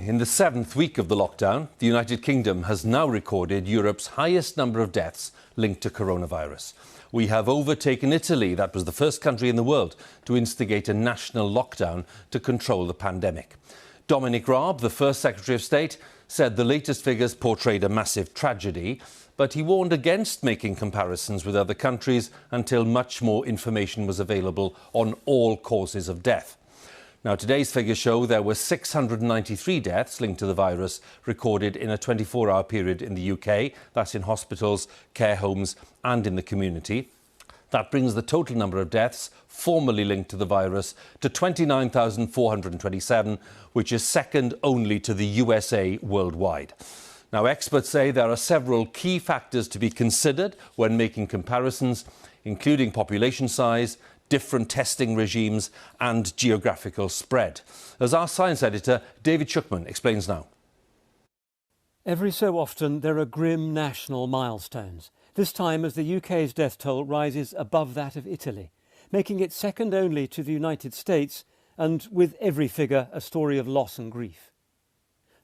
In the 7th week of the lockdown, the United Kingdom has now recorded Europe's highest number of deaths linked to coronavirus. We have overtaken Italy. That was the first country in the world to instigate a national lockdown to control the pandemic. Dominic Raab, the first Secretary of State, said the latest figures portrayed a massive tragedy, but he warned against making comparisons with other countries until much more information was available on all causes of death. Now, today's figures show there were 693 deaths linked to the virus recorded in a 24-hour period in the UK. That's in hospitals, care homes and in the community. That brings the total number of deaths formally linked to the virus to 29,427, which is second only to the USA worldwide. Now, experts say there are several key factors to be considered when making comparisons, including population size, different testing regimes and geographical spread. As our science editor, David Shuckman, explains now. Every so often there are grim national milestones, this time as the UK's death toll rises above that of Italy, making it second only to the United States, and with every figure a story of loss and grief.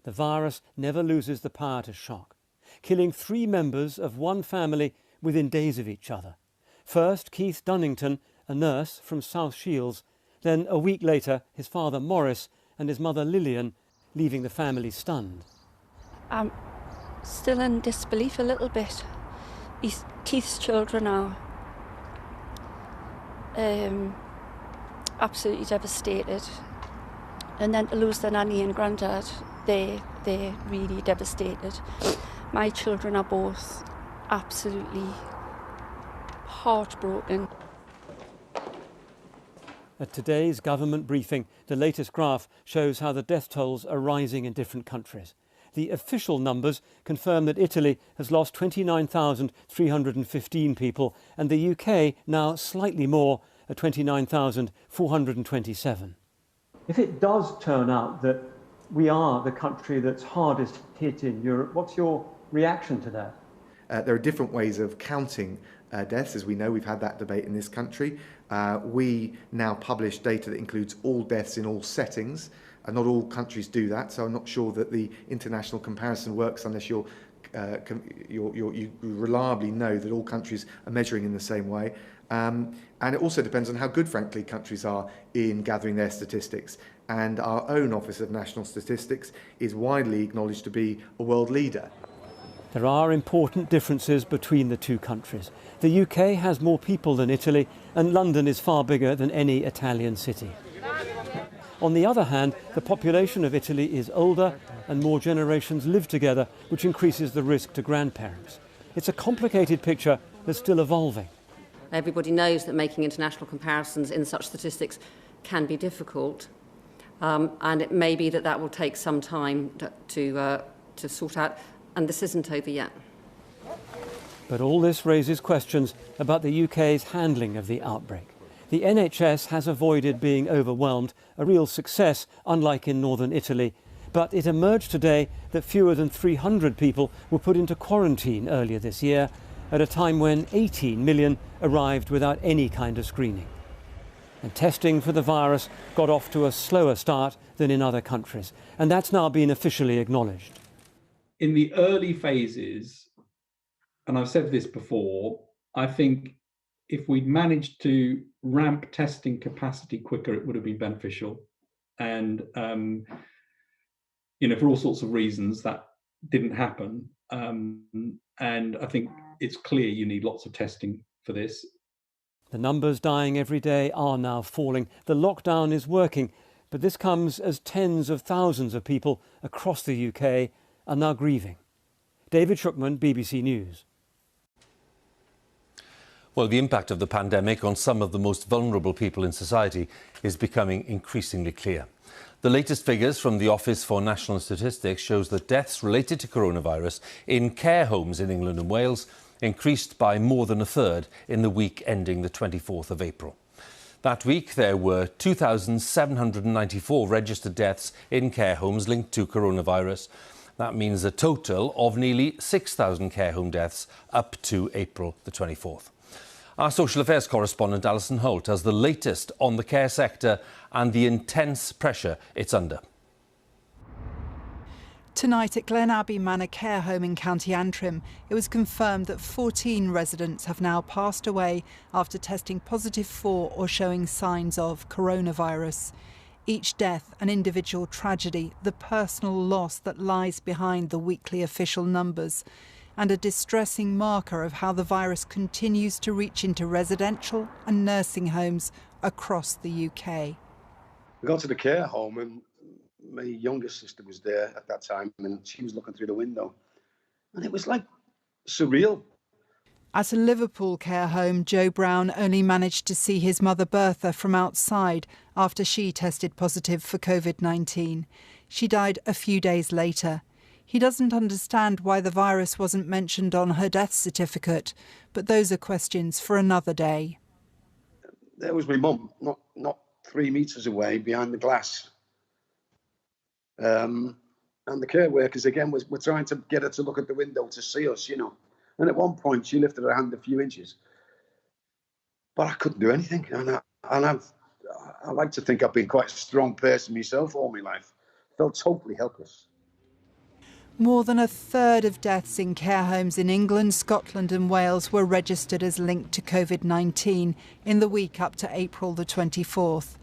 The virus never loses the power to shock, killing 3 members of one family within days of each other. First, Keith Dunnington, a nurse from South Shields, then a week later his father Morris and his mother Lillian, leaving the family stunned. I'm still in disbelief a little bit. Keith's children are absolutely devastated, and then to lose their nanny and granddad, they're really devastated. My children are both absolutely heartbroken. At today's government briefing, the latest graph shows how the death tolls are rising in different countries. The official numbers confirm that Italy has lost 29,315 people and the UK now slightly more at 29,427. If it does turn out that we are the country that's hardest hit in Europe, what's your reaction to that? There are different ways of counting deaths. As we know, we've had that debate in this country. We now publish data that includes all deaths in all settings. Not all countries do that, so I'm not sure that the international comparison works unless you reliably know that all countries are measuring in the same way. And it also depends on how good, frankly, countries are in gathering their statistics. And our own Office of National Statistics is widely acknowledged to be a world leader. There are important differences between the two countries. The UK has more people than Italy, and London is far bigger than any Italian city. On the other hand, the population of Italy is older and more generations live together, which increases the risk to grandparents. It's a complicated picture that's still evolving. Everybody knows that making international comparisons in such statistics can be difficult, and it may be that will take some time to sort out, and this isn't over yet. But all this raises questions about the UK's handling of the outbreak. The NHS has avoided being overwhelmed, a real success, unlike in northern Italy. But it emerged today that fewer than 300 people were put into quarantine earlier this year, at a time when 18 million arrived without any kind of screening. And testing for the virus got off to a slower start than in other countries, and that's now been officially acknowledged. In the early phases, and I've said this before, I think if we'd managed to ramp testing capacity quicker, it would have been beneficial. And, for all sorts of reasons, that didn't happen. And I think it's clear you need lots of testing for this. The numbers dying every day are now falling. The lockdown is working, but this comes as tens of thousands of people across the UK are now grieving. David Shuckman, BBC News. Well, the impact of the pandemic on some of the most vulnerable people in society is becoming increasingly clear. The latest figures from the Office for National Statistics shows that deaths related to coronavirus in care homes in England and Wales increased by more than a third in the week ending the 24th of April. That week, there were 2,794 registered deaths in care homes linked to coronavirus. That means a total of nearly 6,000 care home deaths up to April the 24th. Our social affairs correspondent Alison Holt has the latest on the care sector and the intense pressure it's under. Tonight at Glen Abbey Manor Care Home in County Antrim, it was confirmed that 14 residents have now passed away after testing positive for or showing signs of coronavirus. Each death an individual tragedy, the personal loss that lies behind the weekly official numbers, and a distressing marker of how the virus continues to reach into residential and nursing homes across the UK. We got to the care home and my youngest sister was there at that time and she was looking through the window and it was like surreal. At a Liverpool care home, Joe Brown only managed to see his mother Bertha from outside after she tested positive for COVID-19. She died a few days later. He doesn't understand why the virus wasn't mentioned on her death certificate, but those are questions for another day. There was my mum, not 3 metres away behind the glass. And the care workers again were trying to get her to look at the window to see us, you know. And at one point she lifted her hand a few inches, but I couldn't do anything. And I like to think I've been quite a strong person myself all my life. Felt totally helpless. More than a third of deaths in care homes in England, Scotland and Wales were registered as linked to COVID-19 in the week up to April the 24th.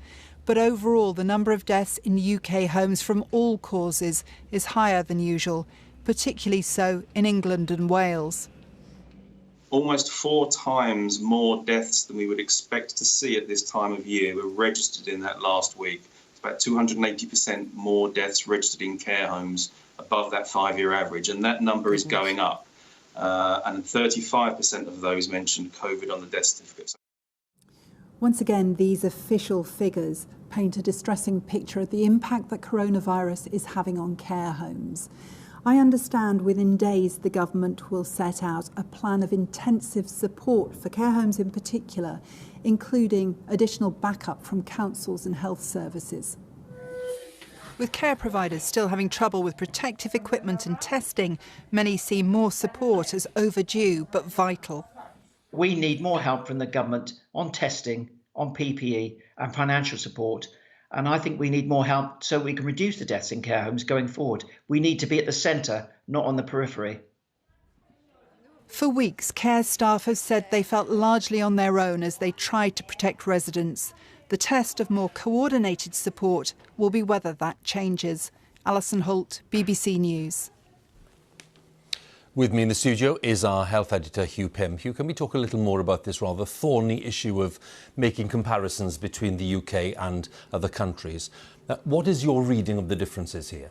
But overall, the number of deaths in UK homes from all causes is higher than usual, particularly so in England and Wales. Almost 4 times more deaths than we would expect to see at this time of year were registered in that last week. It's about 280% more deaths registered in care homes above that 5-year average, and that number is going up. And 35% of those mentioned COVID on the death certificates. Once again, these official figures paint a distressing picture of the impact that coronavirus is having on care homes. I understand within days the government will set out a plan of intensive support for care homes in particular, including additional backup from councils and health services. With care providers still having trouble with protective equipment and testing, many see more support as overdue but vital. We need more help from the government on testing, on PPE and financial support. And I think we need more help so we can reduce the deaths in care homes going forward. We need to be at the centre, not on the periphery. For weeks, care staff have said they felt largely on their own as they tried to protect residents. The test of more coordinated support will be whether that changes. Alison Holt, BBC News. With me in the studio is our health editor, Hugh Pym. Hugh, can we talk a little more about this rather thorny issue of making comparisons between the UK and other countries? What is your reading of the differences here?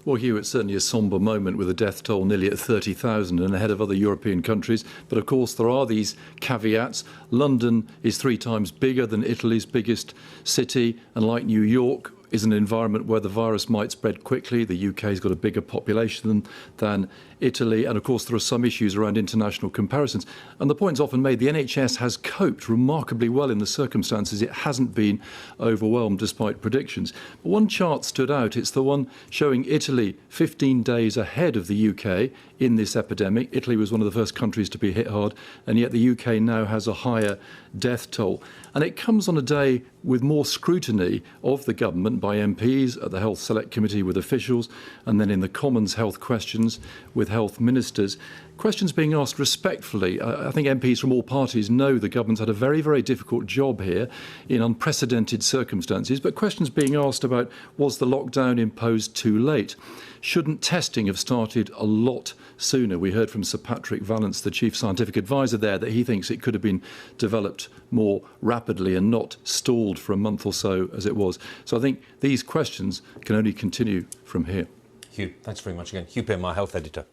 Well, Hugh, it's certainly a sombre moment with a death toll nearly at 30,000 and ahead of other European countries. But of course, there are these caveats. London is 3 times bigger than Italy's biggest city, and like New York, is an environment where the virus might spread quickly. The UK's got a bigger population than Italy, and of course there are some issues around international comparisons. And the point's often made, the NHS has coped remarkably well in the circumstances. It hasn't been overwhelmed despite predictions. But one chart stood out. It's the one showing Italy 15 days ahead of the UK in this epidemic. Italy was one of the first countries to be hit hard, and yet the UK now has a higher death toll. And it comes on a day with more scrutiny of the government by MPs, at the Health Select Committee with officials, and then in the Commons health questions with health ministers. Questions being asked respectfully. I think MPs from all parties know the government's had a very, very difficult job here in unprecedented circumstances, but questions being asked about, was the lockdown imposed too late? Shouldn't testing have started a lot sooner? We heard from Sir Patrick Vallance, the Chief Scientific Advisor there, that he thinks it could have been developed more rapidly and not stalled for a month or so as it was. So I think these questions can only continue from here. Hugh, thanks very much again. Hugh Pym, our health editor.